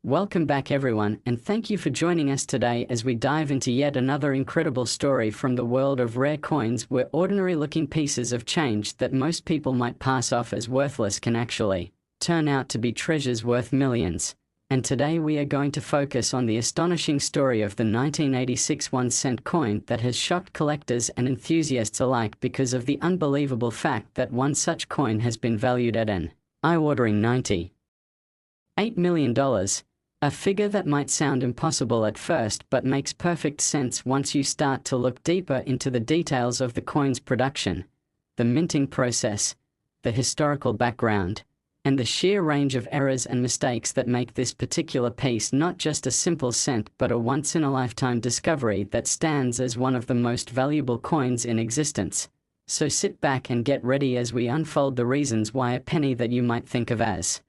Welcome back everyone, and thank you for joining us today as we dive into yet another incredible story from the world of rare coins, where ordinary-looking pieces of change that most people might pass off as worthless can actually turn out to be treasures worth millions. And today we are going to focus on the astonishing story of the 1986 1-cent coin that has shocked collectors and enthusiasts alike because of the unbelievable fact that one such coin has been valued at an eye-watering $98 million. A figure that might sound impossible at first but makes perfect sense once you start to look deeper into the details of the coin's production, the minting process, the historical background, and the sheer range of errors and mistakes that make this particular piece not just a simple cent but a once-in-a-lifetime discovery that stands as one of the most valuable coins in existence. So sit back and get ready as we unfold the reasons why a penny that you might think of as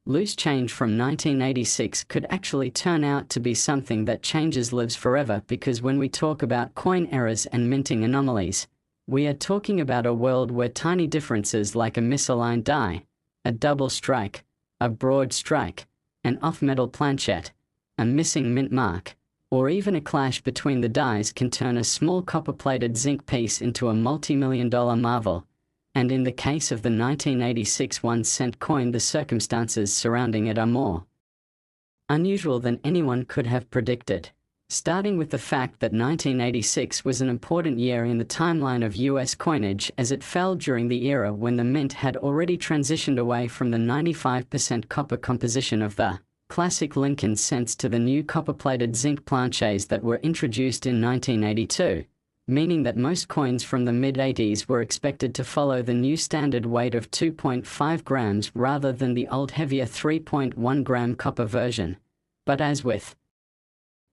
loose change from 1986 could actually turn out to be something that changes lives forever, because when we talk about coin errors and minting anomalies, we are talking about a world where tiny differences like a misaligned die, a double strike, a broad strike, an off-metal planchet, a missing mint mark, or even a clash between the dies can turn a small copper-plated zinc piece into a multi-million-dollar marvel. And in the case of the 1986 1-cent coin, the circumstances surrounding it are more unusual than anyone could have predicted. Starting with the fact that 1986 was an important year in the timeline of US coinage, as it fell during the era when the mint had already transitioned away from the 95% copper composition of the classic Lincoln cents to the new copper-plated zinc planchets that were introduced in 1982, meaning that most coins from the mid-80s were expected to follow the new standard weight of 2.5 grams rather than the old heavier 3.1 gram copper version. But as with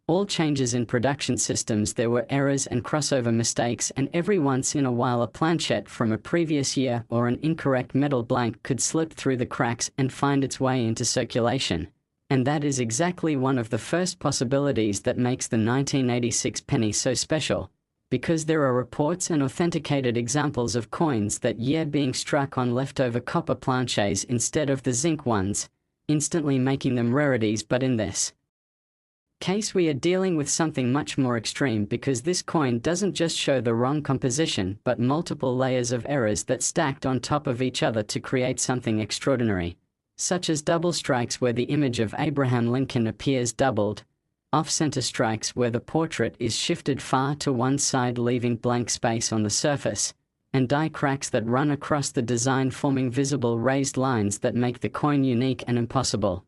all changes in production systems, there were errors and crossover mistakes, and every once in a while a planchet from a previous year or an incorrect metal blank could slip through the cracks and find its way into circulation. And that is exactly one of the first possibilities that makes the 1986 penny so special, because there are reports and authenticated examples of coins that year being struck on leftover copper planchets instead of the zinc ones, instantly making them rarities. But in this case we are dealing with something much more extreme, because this coin doesn't just show the wrong composition but multiple layers of errors that stacked on top of each other to create something extraordinary, such as double strikes where the image of Abraham Lincoln appears doubled, off-center strikes where the portrait is shifted far to one side leaving blank space on the surface, and die cracks that run across the design forming visible raised lines that make the coin unique and impossible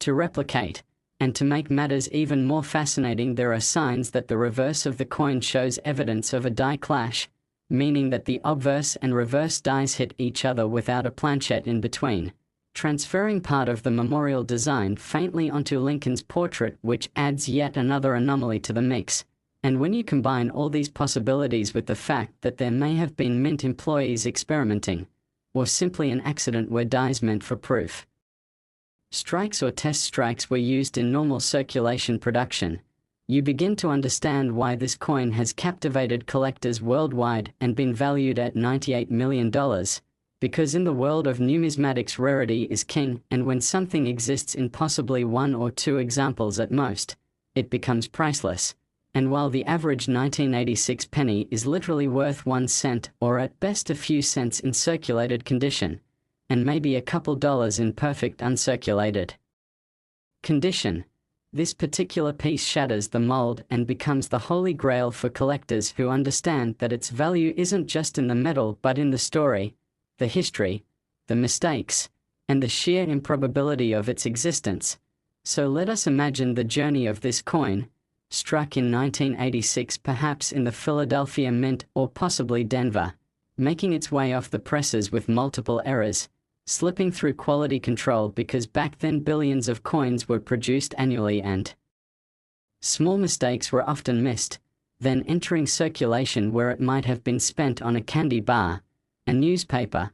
to replicate. And to make matters even more fascinating, there are signs that the reverse of the coin shows evidence of a die clash, meaning that the obverse and reverse dies hit each other without a planchet in between, transferring part of the memorial design faintly onto Lincoln's portrait, which adds yet another anomaly to the mix. And when you combine all these possibilities with the fact that there may have been mint employees experimenting, or simply an accident where dies meant for proof strikes or test strikes were used in normal circulation production, you begin to understand why this coin has captivated collectors worldwide and been valued at $98 million. Because in the world of numismatics, rarity is king, and when something exists in possibly one or two examples at most, it becomes priceless. And while the average 1986 penny is literally worth 1 cent, or at best a few cents in circulated condition, and maybe a couple dollars in perfect uncirculated condition, this particular piece shatters the mold and becomes the holy grail for collectors who understand that its value isn't just in the metal but in the story, the history, the mistakes, and the sheer improbability of its existence. So let us imagine the journey of this coin, struck in 1986 perhaps in the Philadelphia Mint or possibly Denver, making its way off the presses with multiple errors, slipping through quality control because back then billions of coins were produced annually and small mistakes were often missed, then entering circulation where it might have been spent on a candy bar, a newspaper,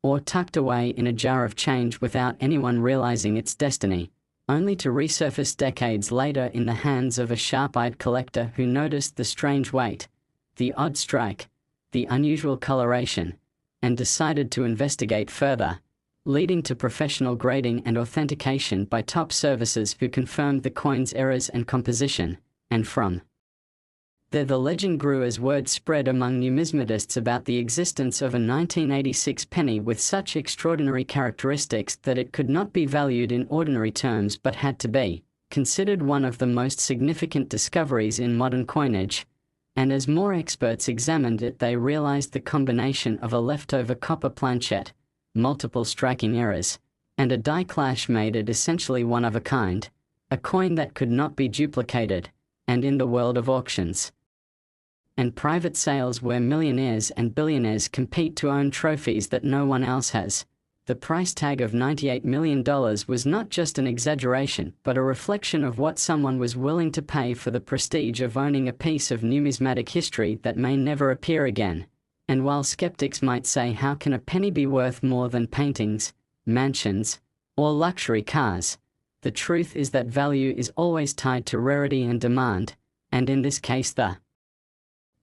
or tucked away in a jar of change without anyone realizing its destiny, only to resurface decades later in the hands of a sharp-eyed collector who noticed the strange weight, the odd strike, the unusual coloration, and decided to investigate further. leading to professional grading and authentication by top services who confirmed the coin's errors and composition, and from there the legend grew as word spread among numismatists about the existence of a 1986 penny with such extraordinary characteristics that it could not be valued in ordinary terms but had to be considered one of the most significant discoveries in modern coinage. And as more experts examined it, they realized the combination of a leftover copper planchet, multiple striking errors, and a die clash made it essentially one of a kind, a coin that could not be duplicated, and in the world of auctions and private sales where millionaires and billionaires compete to own trophies that no one else has, the price tag of $98 million was not just an exaggeration but a reflection of what someone was willing to pay for the prestige of owning a piece of numismatic history that may never appear again. And while skeptics might say, how can a penny be worth more than paintings, mansions, or luxury cars? The truth is that value is always tied to rarity and demand, and in this case the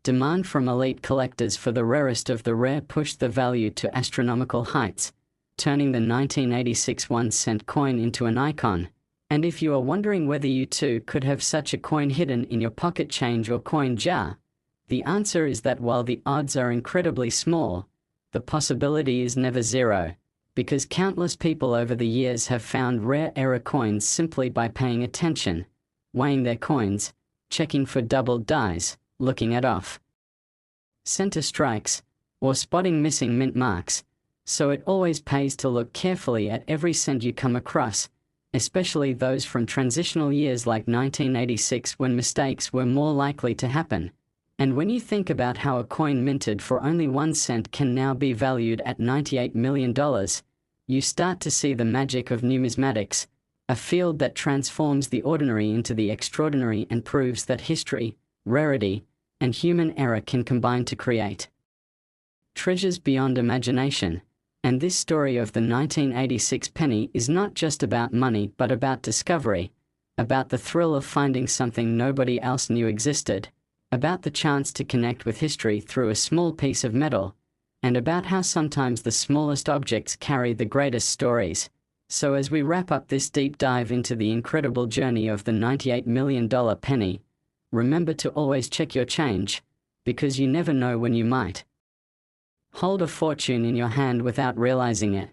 demand from elite collectors for the rarest of the rare pushed the value to astronomical heights, turning the 1986 1-cent coin into an icon. And if you are wondering whether you too could have such a coin hidden in your pocket change or coin jar, the answer is that while the odds are incredibly small, the possibility is never zero, because countless people over the years have found rare error coins simply by paying attention, weighing their coins, checking for doubled dies, looking at off-center strikes, or spotting missing mint marks. So it always pays to look carefully at every cent you come across, especially those from transitional years like 1986 when mistakes were more likely to happen. And when you think about how a coin minted for only 1 cent can now be valued at $98 million, you start to see the magic of numismatics, a field that transforms the ordinary into the extraordinary and proves that history, rarity, and human error can combine to create treasures beyond imagination. And this story of the 1986 penny is not just about money but about discovery, about the thrill of finding something nobody else knew existed, about the chance to connect with history through a small piece of metal, and about how sometimes the smallest objects carry the greatest stories. So as we wrap up this deep dive into the incredible journey of the $98 million penny, remember to always check your change, because you never know when you might hold a fortune in your hand without realizing it.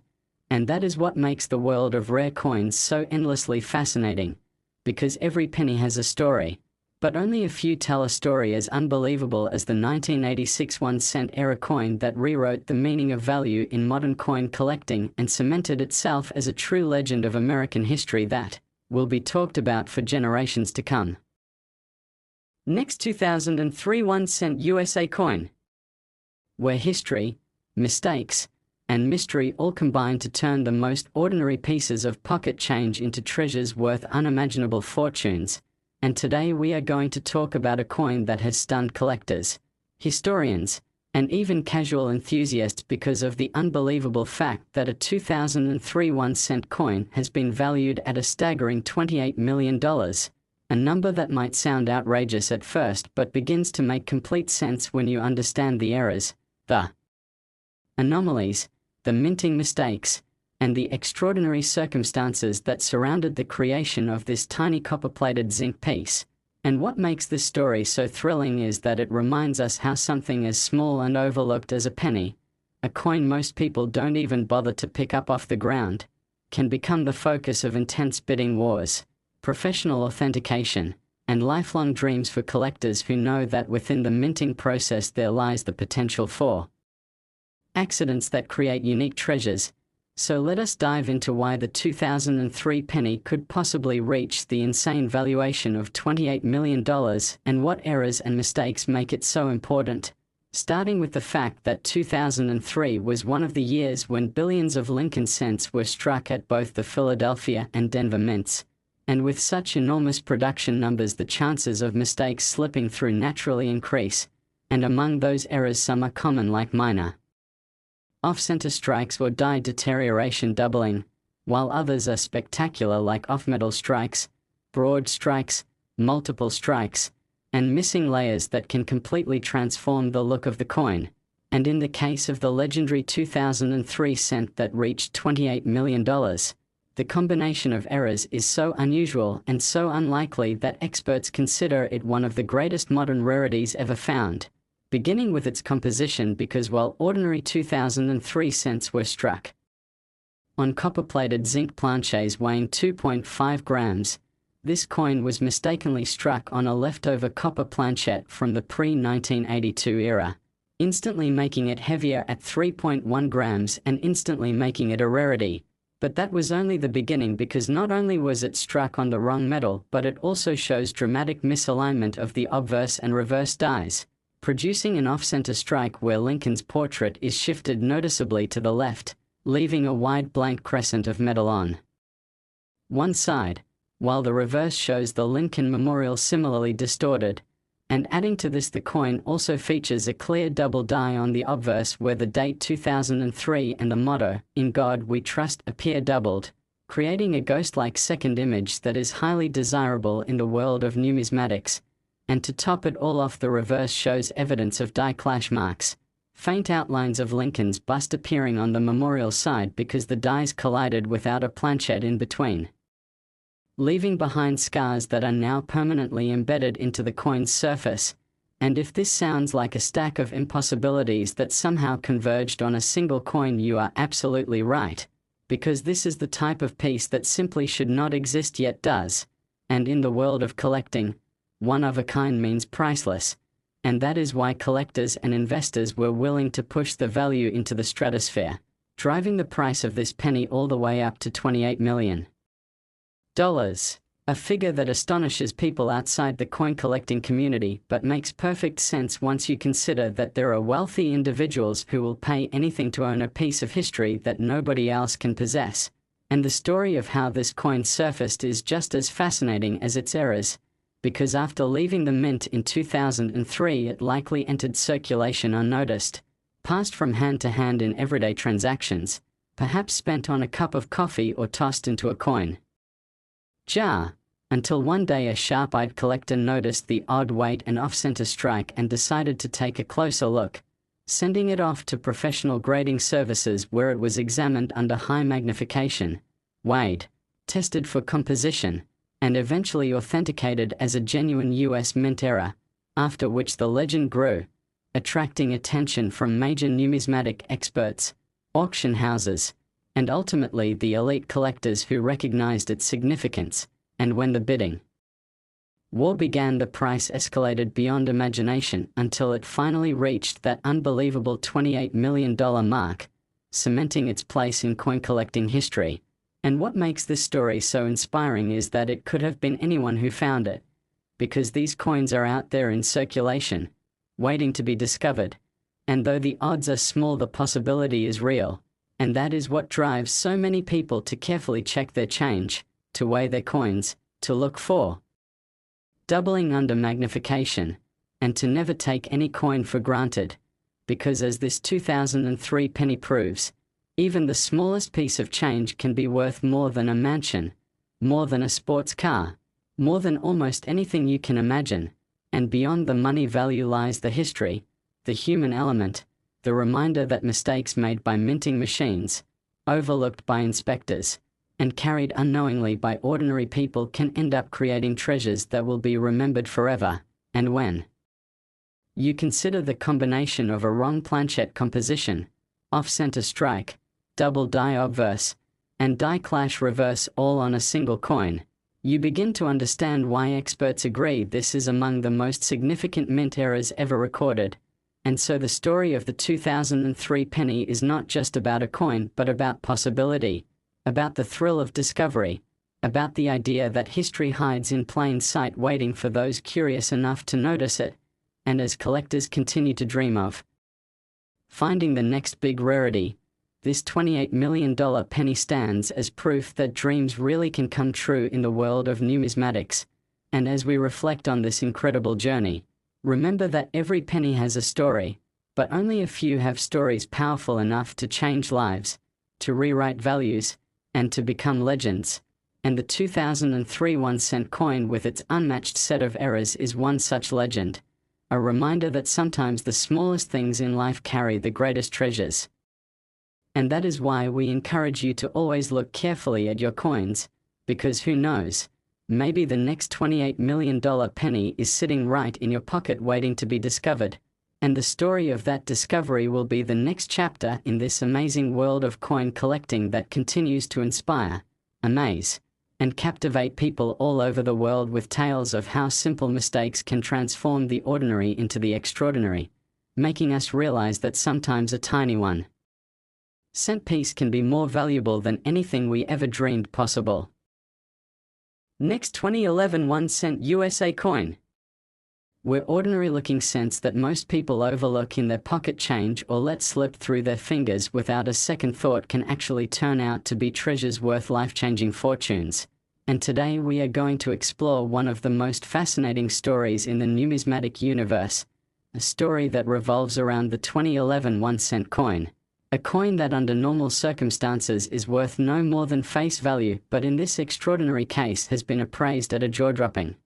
And that is what makes the world of rare coins so endlessly fascinating, because every penny has a story, but only a few tell a story as unbelievable as the 1986 1-cent error coin that rewrote the meaning of value in modern coin collecting and cemented itself as a true legend of American history that will be talked about for generations to come. Next, 2003 1-cent USA coin, where history, mistakes, and mystery all combine to turn the most ordinary pieces of pocket change into treasures worth unimaginable fortunes. And today we are going to talk about a coin that has stunned collectors, historians, and even casual enthusiasts because of the unbelievable fact that a 2003 1-cent coin has been valued at a staggering $28 million, a number that might sound outrageous at first but begins to make complete sense when you understand the errors, the anomalies, the minting mistakes, and the extraordinary circumstances that surrounded the creation of this tiny copper-plated zinc piece. And what makes this story so thrilling is that it reminds us how something as small and overlooked as a penny, a coin most people don't even bother to pick up off the ground, can become the focus of intense bidding wars, professional authentication, and lifelong dreams for collectors who know that within the minting process there lies the potential for accidents that create unique treasures. So let us dive into why the 2003 penny could possibly reach the insane valuation of $28 million and what errors and mistakes make it so important. Starting with the fact that 2003 was one of the years when billions of Lincoln cents were struck at both the Philadelphia and Denver mints. And with such enormous production numbers, the chances of mistakes slipping through naturally increase, and among those errors some are common like minor off-center strikes or die deterioration doubling, while others are spectacular like off-metal strikes, broad strikes, multiple strikes, and missing layers that can completely transform the look of the coin. And in the case of the legendary 2003 cent that reached $28 million, the combination of errors is so unusual and so unlikely that experts consider it one of the greatest modern rarities ever found, beginning with its composition, because while ordinary 2003 cents were struck on copper-plated zinc planchets weighing 2.5 grams, this coin was mistakenly struck on a leftover copper planchette from the pre-1982 era, instantly making it heavier at 3.1 grams and instantly making it a rarity. But that was only the beginning, because not only was it struck on the wrong metal, but it also shows dramatic misalignment of the obverse and reverse dies, producing an off-center strike where Lincoln's portrait is shifted noticeably to the left, leaving a wide blank crescent of metal on one side, while the reverse shows the Lincoln memorial similarly distorted. And adding to this, the coin also features a clear double die on the obverse where the date 2003 and the motto, "In God We Trust," appear doubled, creating a ghost-like second image that is highly desirable in the world of numismatics. And to top it all off, the reverse shows evidence of die clash marks, faint outlines of Lincoln's bust appearing on the memorial side because the dies collided without a planchette in between, leaving behind scars that are now permanently embedded into the coin's surface. And if this sounds like a stack of impossibilities that somehow converged on a single coin, you are absolutely right, because this is the type of piece that simply should not exist yet does. And in the world of collecting, one of a kind means priceless, and that is why collectors and investors were willing to push the value into the stratosphere, driving the price of this penny all the way up to $28 million. A figure that astonishes people outside the coin collecting community, but makes perfect sense once you consider that there are wealthy individuals who will pay anything to own a piece of history that nobody else can possess. And the story of how this coin surfaced is just as fascinating as its errors, because after leaving the mint in 2003, it likely entered circulation unnoticed, passed from hand to hand in everyday transactions, perhaps spent on a cup of coffee or tossed into a coin jar, until one day a sharp-eyed collector noticed the odd weight and off-center strike and decided to take a closer look, sending it off to professional grading services where it was examined under high magnification, weighed, tested for composition, and eventually authenticated as a genuine US Mint error, after which the legend grew, attracting attention from major numismatic experts, auction houses, and ultimately the elite collectors who recognized its significance. And when the bidding war began, the price escalated beyond imagination until it finally reached that unbelievable $28 million mark, cementing its place in coin collecting history. And what makes this story so inspiring is that it could have been anyone who found it, because these coins are out there in circulation, waiting to be discovered. And though the odds are small, the possibility is real. And that is what drives so many people to carefully check their change, to weigh their coins, to look for doubling under magnification, and to never take any coin for granted. Because as this 2003 penny proves, even the smallest piece of change can be worth more than a mansion, more than a sports car, more than almost anything you can imagine. And beyond the money value lies the history, the human element, the reminder that mistakes made by minting machines, overlooked by inspectors, and carried unknowingly by ordinary people can end up creating treasures that will be remembered forever. And when you consider the combination of a wrong planchette composition, off-center strike, double die obverse, and die clash reverse all on a single coin, you begin to understand why experts agree this is among the most significant mint errors ever recorded. And so the story of the 2003 penny is not just about a coin, but about possibility, about the thrill of discovery, about the idea that history hides in plain sight waiting for those curious enough to notice it, and as collectors continue to dream of finding the next big rarity, this $28 million penny stands as proof that dreams really can come true in the world of numismatics. And as we reflect on this incredible journey, remember that every penny has a story, but only a few have stories powerful enough to change lives, to rewrite values, and to become legends. And the 2003 1-cent coin with its unmatched set of errors is one such legend. A reminder that sometimes the smallest things in life carry the greatest treasures. And that is why we encourage you to always look carefully at your coins, because who knows, maybe the next $28 million penny is sitting right in your pocket waiting to be discovered. And the story of that discovery will be the next chapter in this amazing world of coin collecting that continues to inspire, amaze, and captivate people all over the world with tales of how simple mistakes can transform the ordinary into the extraordinary, making us realize that sometimes a tiny 1-cent piece can be more valuable than anything we ever dreamed possible. Next, 2011 1-cent USA coin. We're ordinary-looking cents that most people overlook in their pocket change or let slip through their fingers without a second thought can actually turn out to be treasures worth life-changing fortunes. And today we are going to explore one of the most fascinating stories in the numismatic universe, a story that revolves around the 2011 1-cent coin. A coin that under normal circumstances is worth no more than face value, but in this extraordinary case has been appraised at a jaw-dropping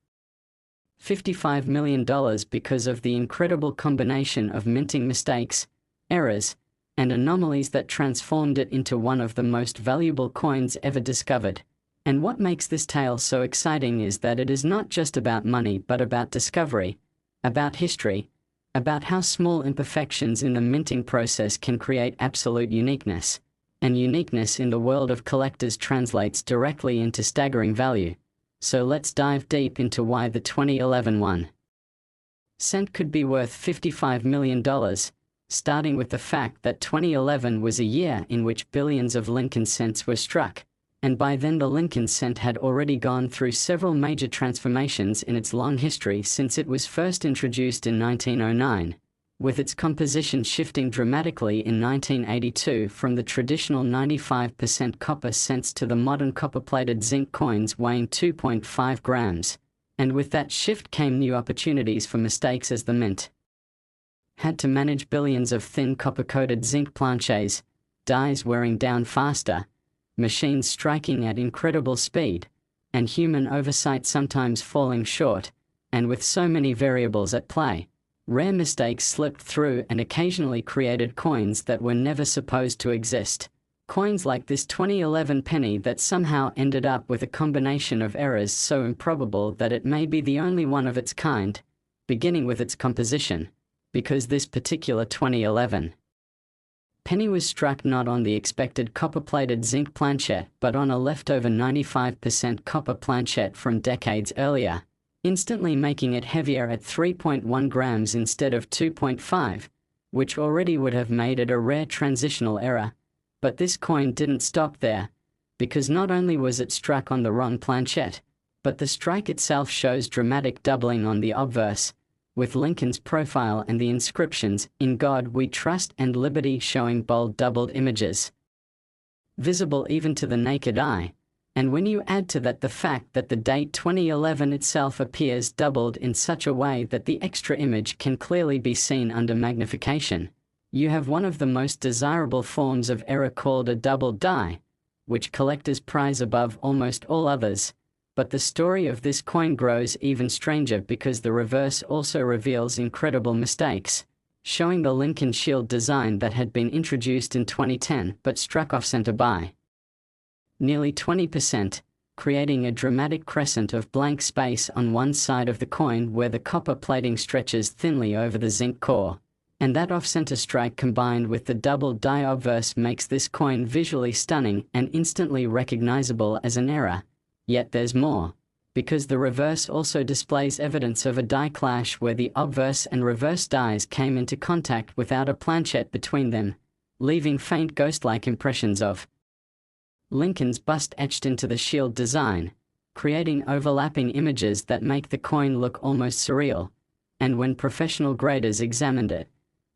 $55 million because of the incredible combination of minting mistakes, errors, and anomalies that transformed it into one of the most valuable coins ever discovered. And what makes this tale so exciting is that it is not just about money but about discovery, about history, about how small imperfections in the minting process can create absolute uniqueness. And uniqueness in the world of collectors translates directly into staggering value. So let's dive deep into why the 2011 1-cent could be worth $55 million, starting with the fact that 2011 was a year in which billions of Lincoln cents were struck, and by then the Lincoln cent had already gone through several major transformations in its long history since it was first introduced in 1909, with its composition shifting dramatically in 1982 from the traditional 95% copper cents to the modern copper-plated zinc coins weighing 2.5 grams. And with that shift came new opportunities for mistakes as the mint had to manage billions of thin copper-coated zinc planchets, dies wearing down faster, machines striking at incredible speed, and human oversight sometimes falling short. And with so many variables at play, rare mistakes slipped through and occasionally created coins that were never supposed to exist. Coins like this 2011 penny that somehow ended up with a combination of errors so improbable that it may be the only one of its kind, beginning with its composition, because this particular 2011 penny was struck not on the expected copper-plated zinc planchette but on a leftover 95% copper planchette from decades earlier, instantly making it heavier at 3.1 grams instead of 2.5, which already would have made it a rare transitional error. But this coin didn't stop there, because not only was it struck on the wrong planchette, but the strike itself shows dramatic doubling on the obverse, with Lincoln's profile and the inscriptions, "In God We Trust" and "Liberty" showing bold doubled images, visible even to the naked eye. And when you add to that the fact that the date 2011 itself appears doubled in such a way that the extra image can clearly be seen under magnification, you have one of the most desirable forms of error called a double die, which collectors prize above almost all others. But the story of this coin grows even stranger because the reverse also reveals incredible mistakes, showing the Lincoln shield design that had been introduced in 2010 but struck off-center by nearly 20%, creating a dramatic crescent of blank space on one side of the coin where the copper plating stretches thinly over the zinc core. And that off-center strike combined with the double die obverse makes this coin visually stunning and instantly recognizable as an error. Yet there's more, because the reverse also displays evidence of a die clash where the obverse and reverse dies came into contact without a planchette between them, leaving faint ghost-like impressions of Lincoln's bust etched into the shield design, creating overlapping images that make the coin look almost surreal. And when professional graders examined it,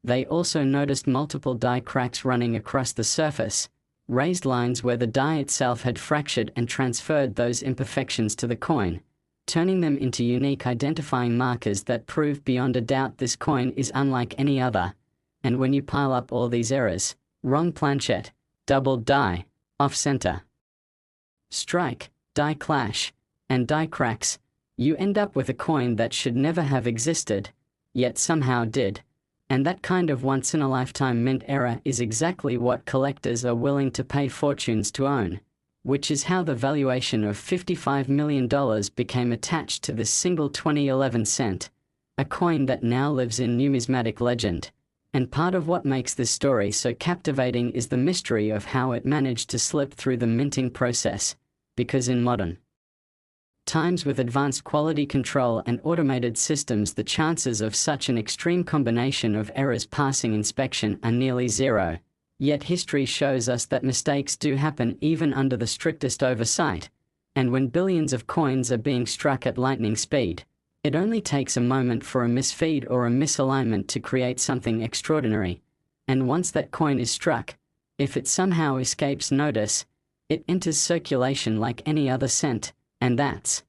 they also noticed multiple die cracks running across the surface, raised lines where the die itself had fractured and transferred those imperfections to the coin, turning them into unique identifying markers that prove beyond a doubt this coin is unlike any other. And when you pile up all these errors, wrong planchette, doubled die, off-center strike, die clash, and die cracks, you end up with a coin that should never have existed, yet somehow did. And that kind of once-in-a-lifetime mint era is exactly what collectors are willing to pay fortunes to own, which is how the valuation of $55 million became attached to this single 2011 cent, a coin that now lives in numismatic legend. And part of what makes this story so captivating is the mystery of how it managed to slip through the minting process, because in modern times with advanced quality control and automated systems, the chances of such an extreme combination of errors passing inspection are nearly zero. Yet history shows us that mistakes do happen even under the strictest oversight, and when billions of coins are being struck at lightning speed, it only takes a moment for a misfeed or a misalignment to create something extraordinary. And once that coin is struck, if it somehow escapes notice, it enters circulation like any other cent, and that's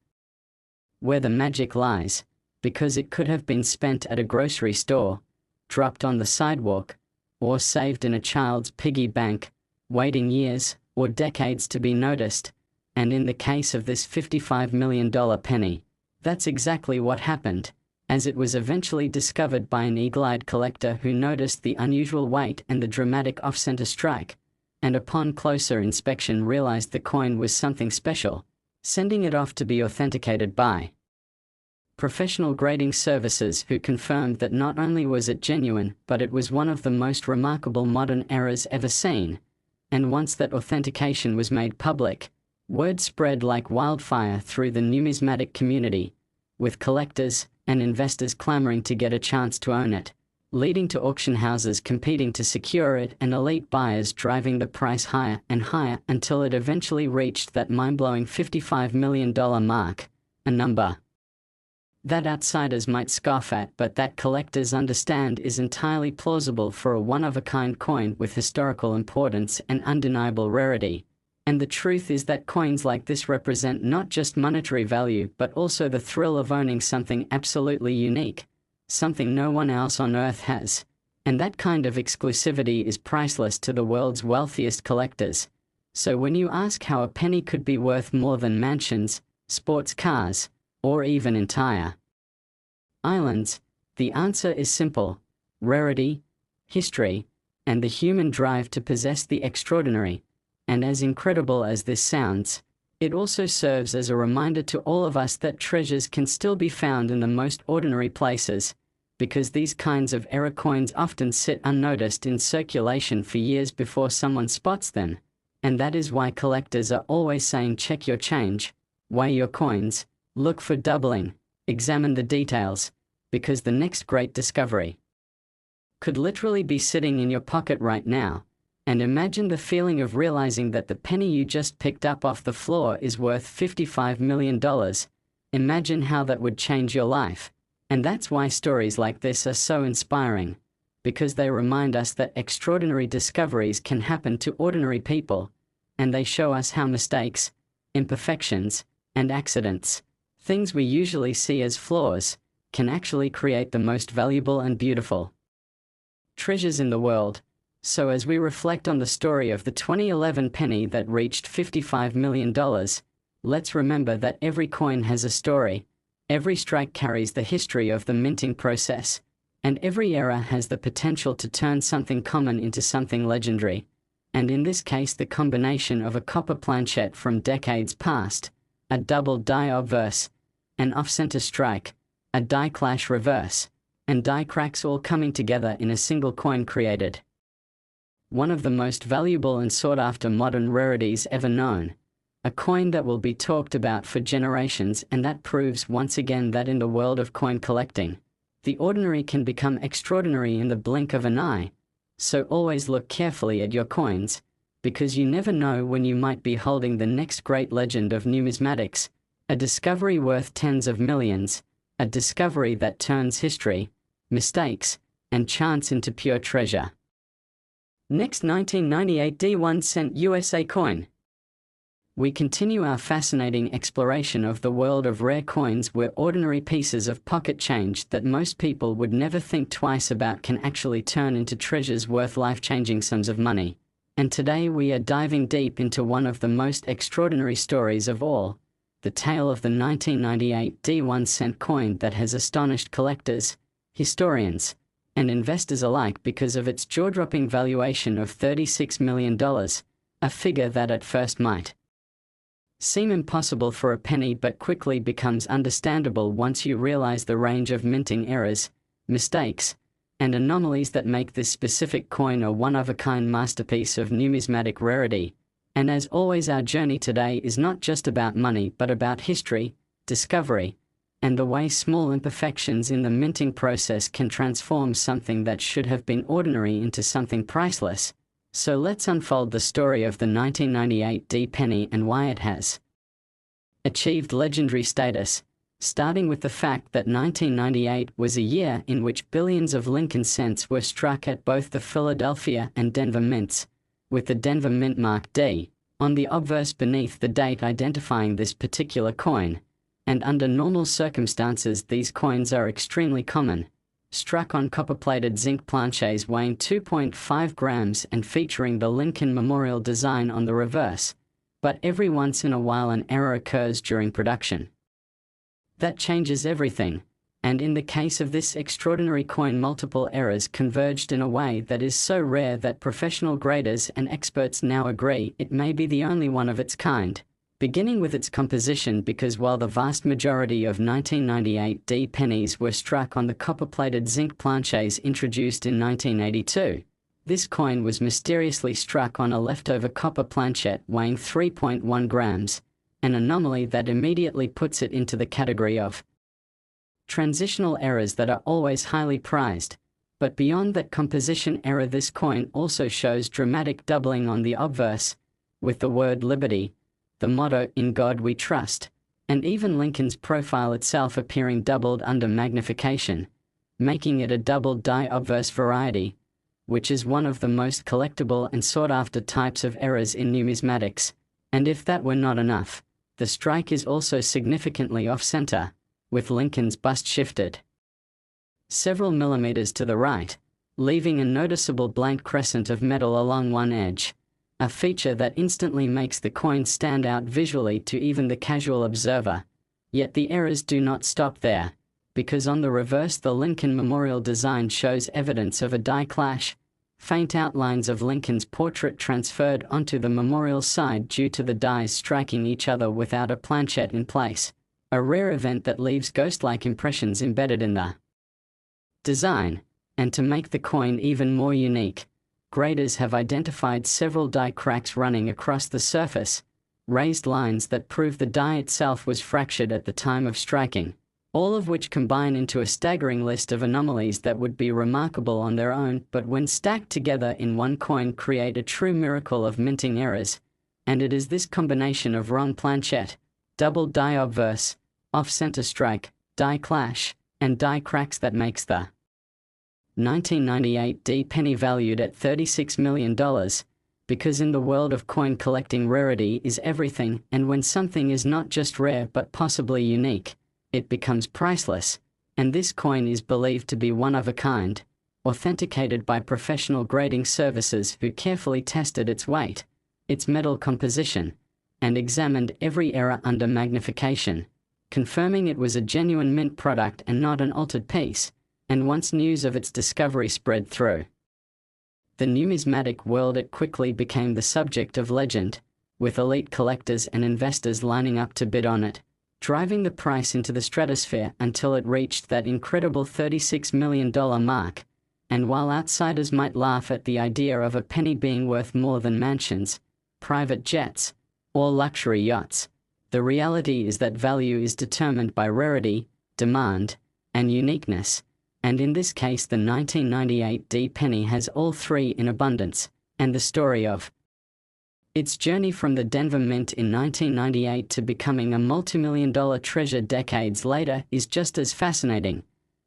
where the magic lies, because it could have been spent at a grocery store, dropped on the sidewalk, or saved in a child's piggy bank, waiting years or decades to be noticed. And in the case of this $55 million penny, that's exactly what happened, as it was eventually discovered by an eagle-eyed collector who noticed the unusual weight and the dramatic off-center strike, and upon closer inspection realized the coin was something special, sending it off to be authenticated by professional grading services who confirmed that not only was it genuine, but it was one of the most remarkable modern errors ever seen. And once that authentication was made public, word spread like wildfire through the numismatic community, with collectors and investors clamoring to get a chance to own it, leading to auction houses competing to secure it and elite buyers driving the price higher and higher until it eventually reached that mind-blowing $55 million mark, a number that outsiders might scoff at but that collectors understand is entirely plausible for a one-of-a-kind coin with historical importance and undeniable rarity. And the truth is that coins like this represent not just monetary value but also the thrill of owning something absolutely unique, something no one else on Earth has. And that kind of exclusivity is priceless to the world's wealthiest collectors. So when you ask how a penny could be worth more than mansions, sports cars, or even entire islands, the answer is simple: rarity, history, and the human drive to possess the extraordinary. And as incredible as this sounds, it also serves as a reminder to all of us that treasures can still be found in the most ordinary places, because these kinds of error coins often sit unnoticed in circulation for years before someone spots them. And that is why collectors are always saying check your change, weigh your coins, look for doubling, examine the details, because the next great discovery could literally be sitting in your pocket right now. And imagine the feeling of realizing that the penny you just picked up off the floor is worth $55 million. Imagine how that would change your life. And that's why stories like this are so inspiring, because they remind us that extraordinary discoveries can happen to ordinary people, and they show us how mistakes, imperfections, and accidents, things we usually see as flaws, can actually create the most valuable and beautiful treasures in the world. So as we reflect on the story of the 2011 penny that reached $55 million, let's remember that every coin has a story, every strike carries the history of the minting process, and every era has the potential to turn something common into something legendary. And in this case, the combination of a copper planchette from decades past, a double die obverse, an off-center strike, a die clash reverse, and die cracks all coming together in a single coin created one of the most valuable and sought-after modern rarities ever known, a coin that will be talked about for generations. And that proves once again that in the world of coin collecting, the ordinary can become extraordinary in the blink of an eye. So always look carefully at your coins, because you never know when you might be holding the next great legend of numismatics, a discovery worth tens of millions, a discovery that turns history, mistakes, and chance into pure treasure. Next, 1998 D1 cent USA coin. We continue our fascinating exploration of the world of rare coins, where ordinary pieces of pocket change that most people would never think twice about can actually turn into treasures worth life-changing sums of money. And today we are diving deep into one of the most extraordinary stories of all, the tale of the 1998 D1 cent coin that has astonished collectors, historians, and investors alike because of its jaw-dropping valuation of $36 million, a figure that at first might seem impossible for a penny but quickly becomes understandable once you realize the range of minting errors, mistakes, and anomalies that make this specific coin a one-of-a-kind masterpiece of numismatic rarity. And as always, our journey today is not just about money but about history, discovery, and the way small imperfections in the minting process can transform something that should have been ordinary into something priceless. So let's unfold the story of the 1998 D penny and why it has achieved legendary status, starting with the fact that 1998 was a year in which billions of Lincoln cents were struck at both the Philadelphia and Denver mints, with the Denver mint mark D on the obverse beneath the date identifying this particular coin. And under normal circumstances these coins are extremely common, struck on copper-plated zinc planchets weighing 2.5 grams and featuring the Lincoln Memorial design on the reverse. But every once in a while an error occurs during production that changes everything, and in the case of this extraordinary coin multiple errors converged in a way that is so rare that professional graders and experts now agree it may be the only one of its kind. Beginning with its composition, because while the vast majority of 1998 D pennies were struck on the copper-plated zinc planchets introduced in 1982, this coin was mysteriously struck on a leftover copper planchet weighing 3.1 grams, an anomaly that immediately puts it into the category of transitional errors that are always highly prized. But beyond that composition error, this coin also shows dramatic doubling on the obverse, with the word liberty, the motto "In God We Trust," and even Lincoln's profile itself appearing doubled under magnification, making it a double-die obverse variety, which is one of the most collectible and sought-after types of errors in numismatics. And if that were not enough, the strike is also significantly off-center, with Lincoln's bust shifted several millimeters to the right, leaving a noticeable blank crescent of metal along one edge, a feature that instantly makes the coin stand out visually to even the casual observer. Yet the errors do not stop there, because on the reverse the Lincoln Memorial design shows evidence of a die clash, faint outlines of Lincoln's portrait transferred onto the memorial side due to the dies striking each other without a planchet in place, a rare event that leaves ghost-like impressions embedded in the design. And to make the coin even more unique, graders have identified several die cracks running across the surface, raised lines that prove the die itself was fractured at the time of striking, all of which combine into a staggering list of anomalies that would be remarkable on their own, but when stacked together in one coin create a true miracle of minting errors. And it is this combination of wrong planchet, double die obverse, off-center strike, die clash, and die cracks that makes the 1998 D penny valued at $36 million, because in the world of coin collecting rarity is everything, and when something is not just rare but possibly unique, it becomes priceless. And this coin is believed to be one of a kind, authenticated by professional grading services who carefully tested its weight, its metal composition, and examined every error under magnification, confirming it was a genuine mint product and not an altered piece. And once news of its discovery spread through the numismatic world, it quickly became the subject of legend, with elite collectors and investors lining up to bid on it, driving the price into the stratosphere until it reached that incredible $36 million mark. And while outsiders might laugh at the idea of a penny being worth more than mansions, private jets, or luxury yachts, the reality is that value is determined by rarity, demand, and uniqueness. And in this case the 1998 D penny has all three in abundance, and the story of its journey from the Denver Mint in 1998 to becoming a multimillion-dollar treasure decades later is just as fascinating,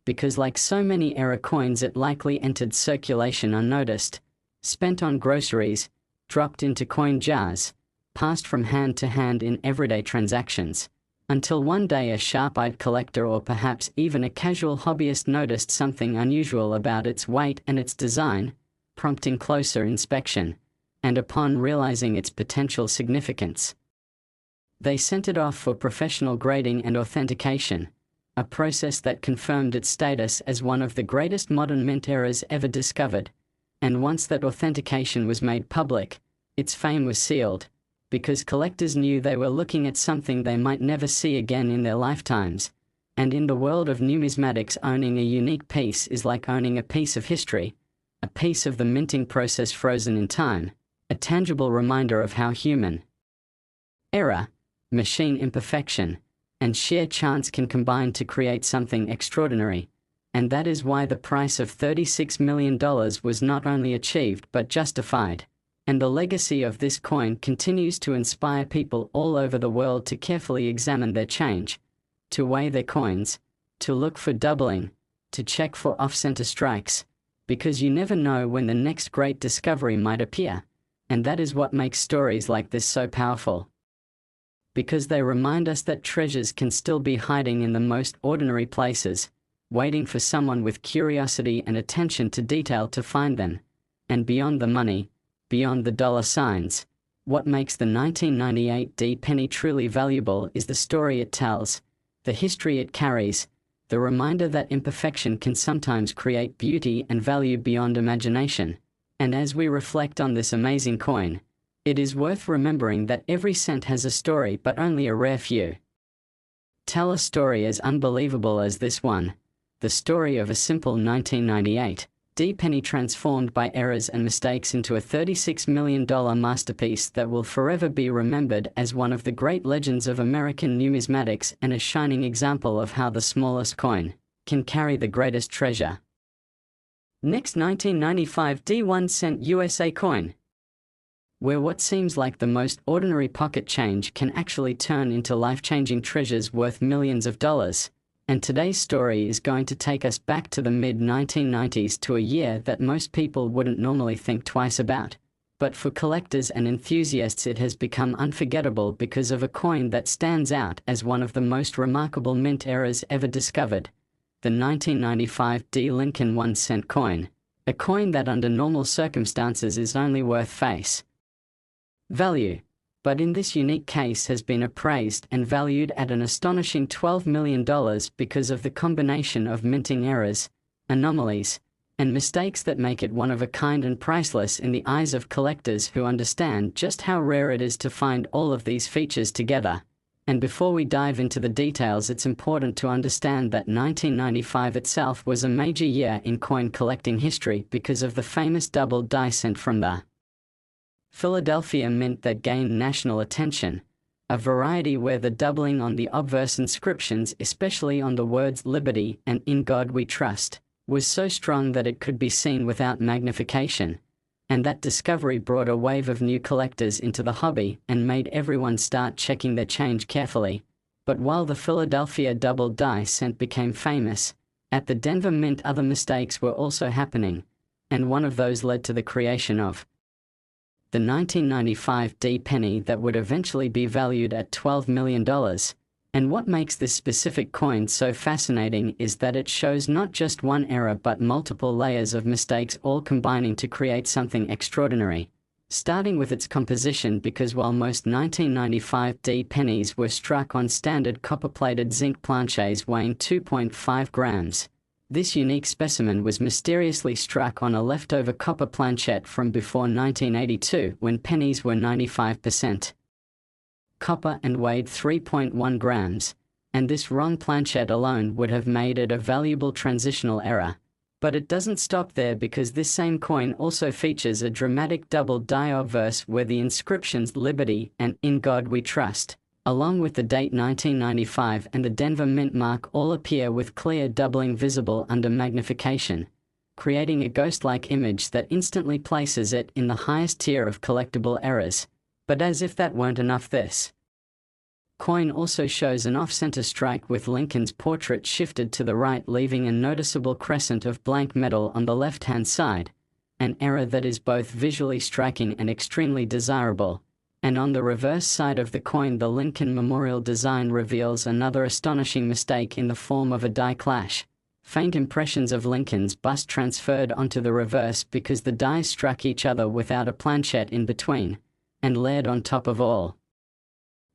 because like so many error coins it likely entered circulation unnoticed, spent on groceries, dropped into coin jars, passed from hand to hand in everyday transactions, until one day a sharp-eyed collector or perhaps even a casual hobbyist noticed something unusual about its weight and its design, prompting closer inspection, and upon realizing its potential significance, they sent it off for professional grading and authentication, a process that confirmed its status as one of the greatest modern mint errors ever discovered. And once that authentication was made public, its fame was sealed, because collectors knew they were looking at something they might never see again in their lifetimes. And in the world of numismatics, owning a unique piece is like owning a piece of history, a piece of the minting process frozen in time, a tangible reminder of how human error, machine imperfection, and sheer chance can combine to create something extraordinary. And that is why the price of $36 million was not only achieved but justified. And the legacy of this coin continues to inspire people all over the world to carefully examine their change, to weigh their coins, to look for doubling, to check for off-center strikes, because you never know when the next great discovery might appear. And that is what makes stories like this so powerful, because they remind us that treasures can still be hiding in the most ordinary places, waiting for someone with curiosity and attention to detail to find them. And beyond the money, beyond the dollar signs, what makes the 1998 D penny truly valuable is the story it tells, the history it carries, the reminder that imperfection can sometimes create beauty and value beyond imagination. And as we reflect on this amazing coin, it is worth remembering that every cent has a story, but only a rare few tell a story as unbelievable as this one, the story of a simple 1998 D penny transformed by errors and mistakes into a $36 million masterpiece that will forever be remembered as one of the great legends of American numismatics and a shining example of how the smallest coin can carry the greatest treasure. Next, 1995 D1 cent USA coin, where what seems like the most ordinary pocket change can actually turn into life-changing treasures worth millions of dollars. And today's story is going to take us back to the mid-1990s, to a year that most people wouldn't normally think twice about. But for collectors and enthusiasts, it has become unforgettable because of a coin that stands out as one of the most remarkable mint errors ever discovered, the 1995 D Lincoln 1 cent coin, a coin that under normal circumstances is only worth face value, but in this unique case has been appraised and valued at an astonishing $12 million because of the combination of minting errors, anomalies, and mistakes that make it one of a kind and priceless in the eyes of collectors who understand just how rare it is to find all of these features together. And before we dive into the details, it's important to understand that 1995 itself was a major year in coin collecting history because of the famous double die cent from the Philadelphia Mint that gained national attention, a variety where the doubling on the obverse inscriptions, especially on the words "Liberty" and "In God We Trust," was so strong that it could be seen without magnification. And that discovery brought a wave of new collectors into the hobby and made everyone start checking their change carefully. But while the Philadelphia double die cent became famous, at the Denver Mint other mistakes were also happening, and one of those led to the creation of the 1995 D penny that would eventually be valued at $12 million. And what makes this specific coin so fascinating is that it shows not just one error but multiple layers of mistakes all combining to create something extraordinary. Starting with its composition, because while most 1995 D pennies were struck on standard copper-plated zinc planchets weighing 2.5 grams, this unique specimen was mysteriously struck on a leftover copper planchette from before 1982, when pennies were 95% copper and weighed 3.1 grams, and this wrong planchette alone would have made it a valuable transitional error. But it doesn't stop there, because this same coin also features a dramatic double die obverse where the inscriptions "Liberty" and "In God We Trust," along with the date 1995 and the Denver Mint mark, all appear with clear doubling visible under magnification, creating a ghost-like image that instantly places it in the highest tier of collectible errors. But as if that weren't enough, this coin also shows an off-center strike with Lincoln's portrait shifted to the right, leaving a noticeable crescent of blank metal on the left-hand side, an error that is both visually striking and extremely desirable. And on the reverse side of the coin, the Lincoln Memorial design reveals another astonishing mistake in the form of a die clash. Faint impressions of Lincoln's bust transferred onto the reverse because the dies struck each other without a planchette in between, and layered on top of all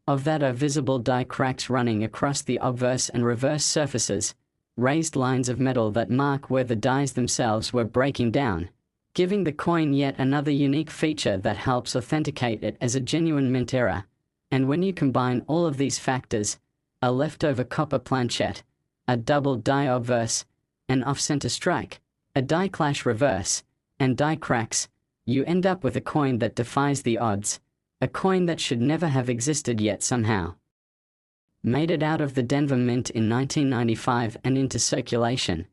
Of that are visible die cracks running across the obverse and reverse surfaces, raised lines of metal that mark where the dies themselves were breaking down, giving the coin yet another unique feature that helps authenticate it as a genuine mint era. And when you combine all of these factors, a leftover copper planchet, a double die obverse, an off-center strike, a die clash reverse, and die cracks, you end up with a coin that defies the odds, a coin that should never have existed yet somehow made it out of the Denver Mint in 1995 and into circulation,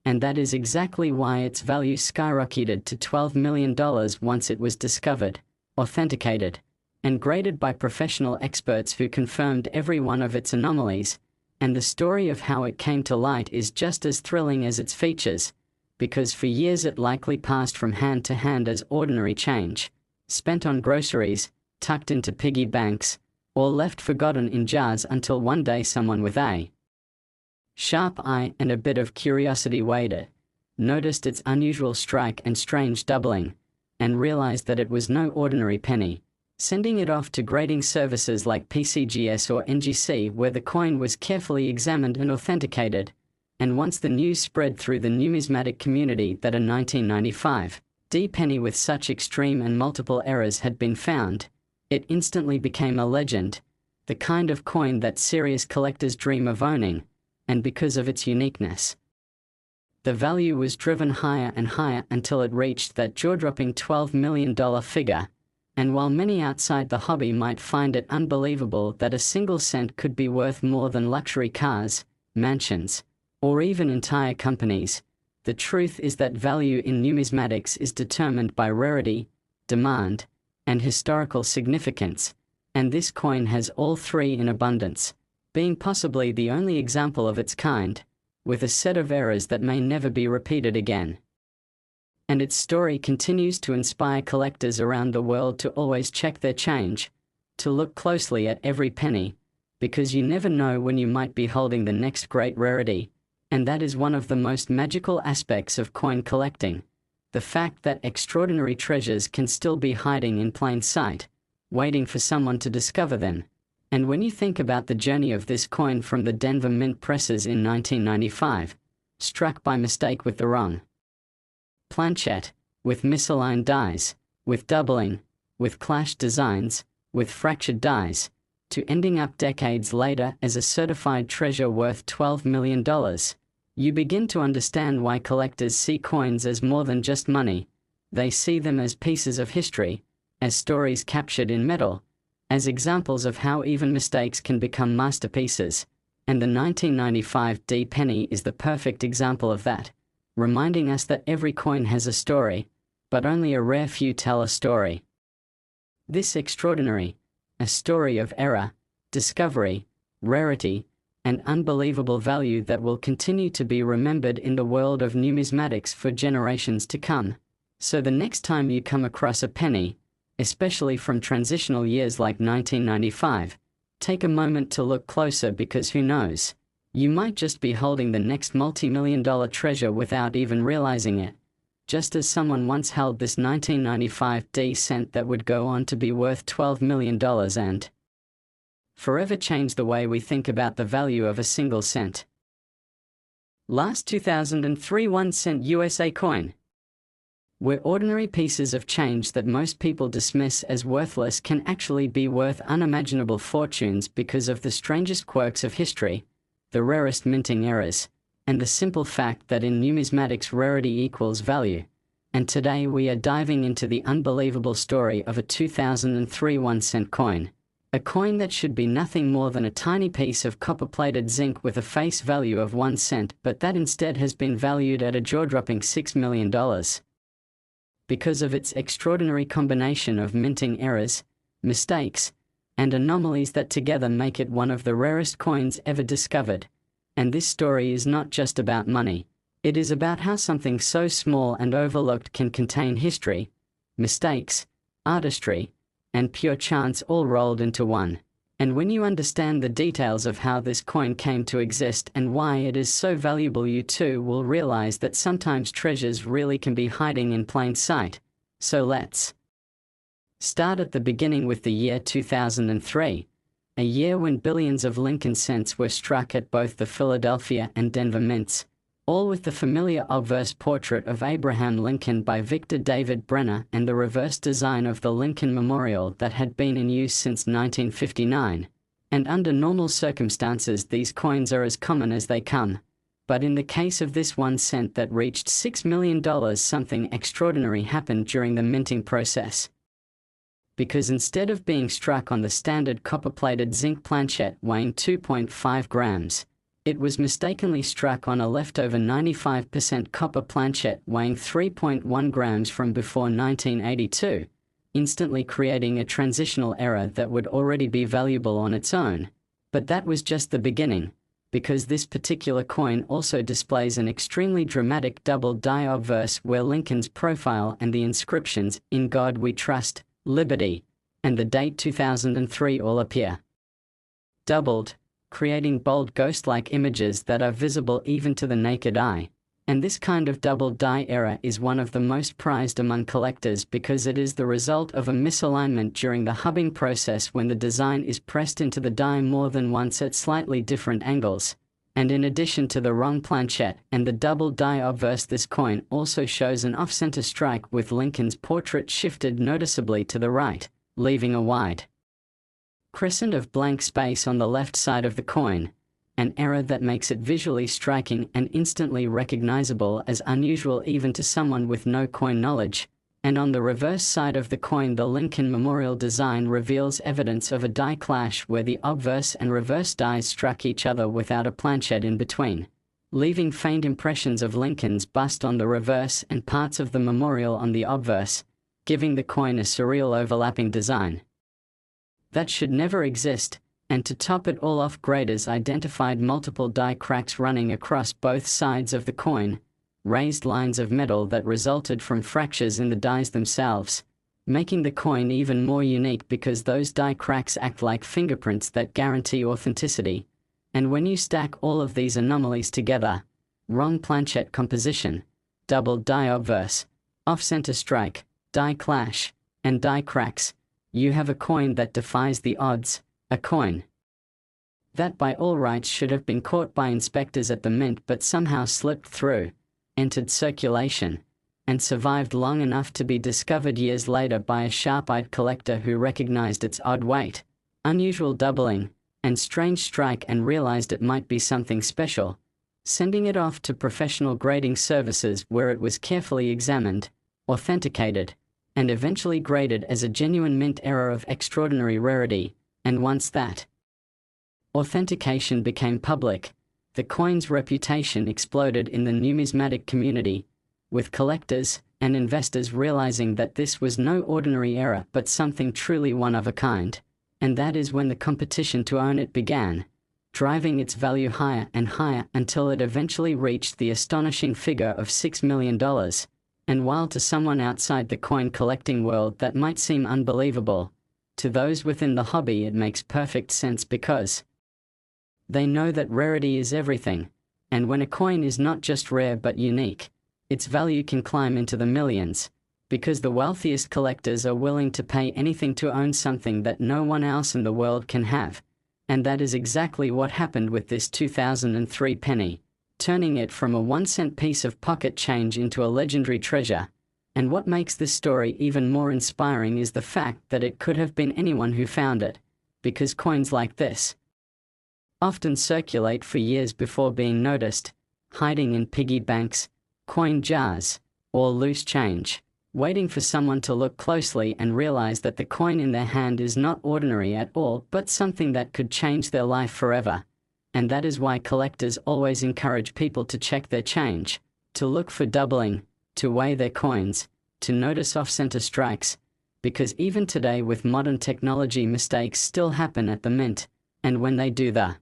and that is exactly why its value skyrocketed to $12 million once it was discovered, authenticated, and graded by professional experts who confirmed every one of its anomalies. And the story of how it came to light is just as thrilling as its features, because for years it likely passed from hand to hand as ordinary change, spent on groceries, tucked into piggy banks, or left forgotten in jars until one day someone with a sharp eye and a bit of curiosity weighed it, noticed its unusual strike and strange doubling, and realized that it was no ordinary penny, sending it off to grading services like PCGS or NGC, where the coin was carefully examined and authenticated. And once the news spread through the numismatic community that a 1995 D penny with such extreme and multiple errors had been found, it instantly became a legend, the kind of coin that serious collectors dream of owning, and because of its uniqueness, the value was driven higher and higher until it reached that jaw-dropping $12 million figure. And while many outside the hobby might find it unbelievable that a single cent could be worth more than luxury cars, mansions, or even entire companies, the truth is that value in numismatics is determined by rarity, demand, and historical significance, and this coin has all three in abundance, being possibly the only example of its kind, with a set of errors that may never be repeated again. And its story continues to inspire collectors around the world to always check their change, to look closely at every penny, because you never know when you might be holding the next great rarity, and that is one of the most magical aspects of coin collecting. The fact that extraordinary treasures can still be hiding in plain sight, waiting for someone to discover them. And when you think about the journey of this coin from the Denver Mint presses in 1995, struck by mistake with the wrong planchet, with misaligned dies, with doubling, with clashed designs, with fractured dies, to ending up decades later as a certified treasure worth $12 million, you begin to understand why collectors see coins as more than just money. They see them as pieces of history, as stories captured in metal, as examples of how even mistakes can become masterpieces. And the 1995 D penny is the perfect example of that, reminding us that every coin has a story, but only a rare few tell a story. This extraordinary, a story of error, discovery, rarity, and unbelievable value that will continue to be remembered in the world of numismatics for generations to come. So the next time you come across a penny, especially from transitional years like 1995, take a moment to look closer, because who knows, you might just be holding the next multi-million-dollar treasure without even realizing it, just as someone once held this 1995 D cent that would go on to be worth $12 million and forever change the way we think about the value of a single cent. Last 2003 1 cent USA coin. Where ordinary pieces of change that most people dismiss as worthless can actually be worth unimaginable fortunes because of the strangest quirks of history, the rarest minting errors, and the simple fact that in numismatics rarity equals value. And today we are diving into the unbelievable story of a 2003 1 cent coin. A coin that should be nothing more than a tiny piece of copper-plated zinc with a face value of 1 cent, but that instead has been valued at a jaw-dropping $6 million. Because of its extraordinary combination of minting errors, mistakes, and anomalies that together make it one of the rarest coins ever discovered. And this story is not just about money. It is about how something so small and overlooked can contain history, mistakes, artistry, and pure chance all rolled into one. And when you understand the details of how this coin came to exist and why it is so valuable, you too will realize that sometimes treasures really can be hiding in plain sight. So let's start at the beginning with the year 2003, a year when billions of Lincoln cents were struck at both the Philadelphia and Denver mints, all with the familiar obverse portrait of Abraham Lincoln by Victor David Brenner and the reverse design of the Lincoln Memorial that had been in use since 1959. And under normal circumstances these coins are as common as they come. But in the case of this 1 cent that reached $6 million, something extraordinary happened during the minting process. Because instead of being struck on the standard copper-plated zinc planchette weighing 2.5 grams, it was mistakenly struck on a leftover 95% copper planchette weighing 3.1 grams from before 1982, instantly creating a transitional error that would already be valuable on its own. But that was just the beginning, because this particular coin also displays an extremely dramatic double die obverse where Lincoln's profile and the inscriptions, "In God We Trust, Liberty," and the date 2003 all appear doubled, creating bold ghost-like images that are visible even to the naked eye. And this kind of double die error is one of the most prized among collectors because it is the result of a misalignment during the hubbing process when the design is pressed into the die more than once at slightly different angles. And in addition to the wrong planchette and the double die obverse, this coin also shows an off-center strike with Lincoln's portrait shifted noticeably to the right, leaving a wide crescent of blank space on the left side of the coin, an error that makes it visually striking and instantly recognizable as unusual even to someone with no coin knowledge. And on the reverse side of the coin, the Lincoln Memorial design reveals evidence of a die clash where the obverse and reverse dies struck each other without a planchette in between, leaving faint impressions of Lincoln's bust on the reverse and parts of the memorial on the obverse, giving the coin a surreal overlapping design that should never exist. And to top it all off, graders identified multiple die cracks running across both sides of the coin, raised lines of metal that resulted from fractures in the dies themselves, making the coin even more unique because those die cracks act like fingerprints that guarantee authenticity. And when you stack all of these anomalies together, wrong planchette composition, double die obverse, off-center strike, die clash, and die cracks, you have a coin that defies the odds, a coin that by all rights should have been caught by inspectors at the mint but somehow slipped through, entered circulation, and survived long enough to be discovered years later by a sharp-eyed collector who recognized its odd weight, unusual doubling, and strange strike and realized it might be something special, sending it off to professional grading services where it was carefully examined, authenticated, and eventually graded as a genuine mint error of extraordinary rarity. And once that authentication became public, the coin's reputation exploded in the numismatic community, with collectors and investors realizing that this was no ordinary error but something truly one of a kind. And that is when the competition to own it began, driving its value higher and higher until it eventually reached the astonishing figure of $6 million. And while to someone outside the coin collecting world that might seem unbelievable, to those within the hobby it makes perfect sense because they know that rarity is everything, and when a coin is not just rare but unique, its value can climb into the millions, because the wealthiest collectors are willing to pay anything to own something that no one else in the world can have. And that is exactly what happened with this 2003 penny, turning it from a 1-cent piece of pocket change into a legendary treasure. And what makes this story even more inspiring is the fact that it could have been anyone who found it, because coins like this often circulate for years before being noticed, hiding in piggy banks, coin jars, or loose change, waiting for someone to look closely and realize that the coin in their hand is not ordinary at all but something that could change their life forever. And that is why collectors always encourage people to check their change, to look for doubling, to weigh their coins, to notice off-center strikes, because even today with modern technology mistakes still happen at the mint, and when they do the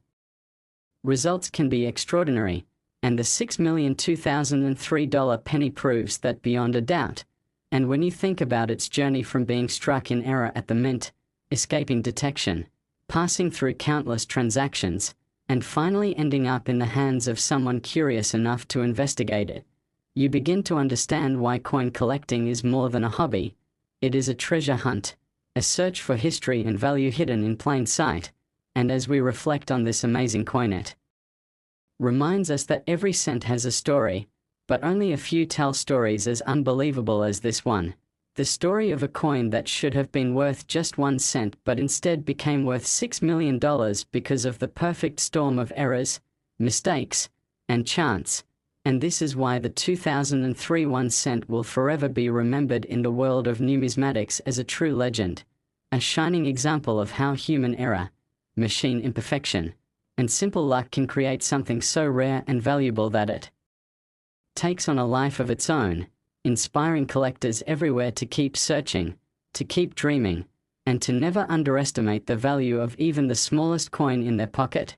results can be extraordinary, and the $6,000,2003 penny proves that beyond a doubt. And when you think about its journey from being struck in error at the mint, escaping detection, passing through countless transactions, and finally ending up in the hands of someone curious enough to investigate it, you begin to understand why coin collecting is more than a hobby. It is a treasure hunt, a search for history and value hidden in plain sight. and as we reflect on this amazing coin, it reminds us that every cent has a story, but only a few tell stories as unbelievable as this one. The story of a coin that should have been worth just 1 cent but instead became worth $6 million because of the perfect storm of errors, mistakes, and chance. And this is why the 2003 1 cent will forever be remembered in the world of numismatics as a true legend, a shining example of how human error, machine imperfection, and simple luck can create something so rare and valuable that it takes on a life of its own, inspiring collectors everywhere to keep searching, to keep dreaming, and to never underestimate the value of even the smallest coin in their pocket.